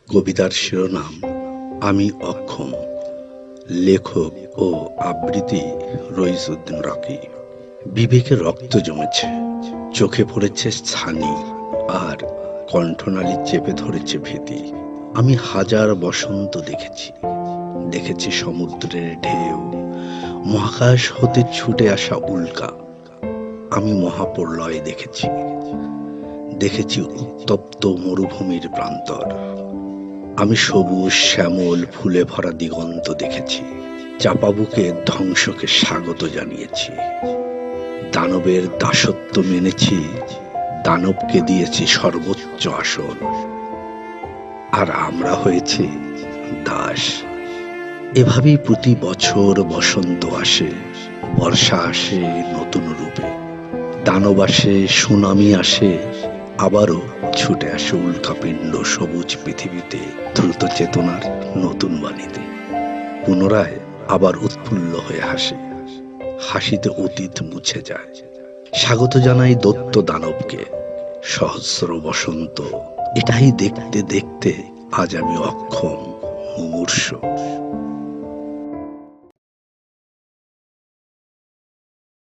কবিতার শিরোনাম আমি অক্ষম, লেখক ও আবৃত্তি রইসউদ্দিন রকি। বিবেকে রক্ত জমেছে, চোখে পড়েছে ছানি, আর কণ্ঠনালী চেপে ধরেছে ভীতি। আমি হাজার বসন্ত দেখেছি, দেখেছি সমুদ্রের ঢেউ, মহাকাশ হতে ছুটে আসা উল্কা। আমি মহাপ্রলয় দেখেছি, দেখেছি উত্তপ্ত মরুভূমির প্রান্তর। আমি সবুজ শ্যামল ফুলে ভরা দিগন্ত দেখেছি, চাপা বুকে ধ্বংসকে স্বাগত জানিয়েছি। দানবের দাসত্ব মেনেছি, দানবকে দিয়েছি সর্বোচ্চ আসন, আর আমরা হয়েছি দাস। এভাবেই প্রতি বছর বসন্ত আসে, বর্ষা আসে নতুন রূপে, দানব আসে, সুনামি আসে, আবারও ছুটে আসে উল্কাপিণ্ড সবুজ পৃথিবীতে দ্রুত চেতনার নতুন বাণীতে। পুনরায় আবার উৎফুল্ল হয়ে হাসে, হাসিতে অতীত মুছে যায়। স্বাগত জানাই দৈত্য দানবকে, সহস্র বসন্ত। এটাই দেখতে দেখতে আজ আমি অক্ষম, মুমূর্ষু।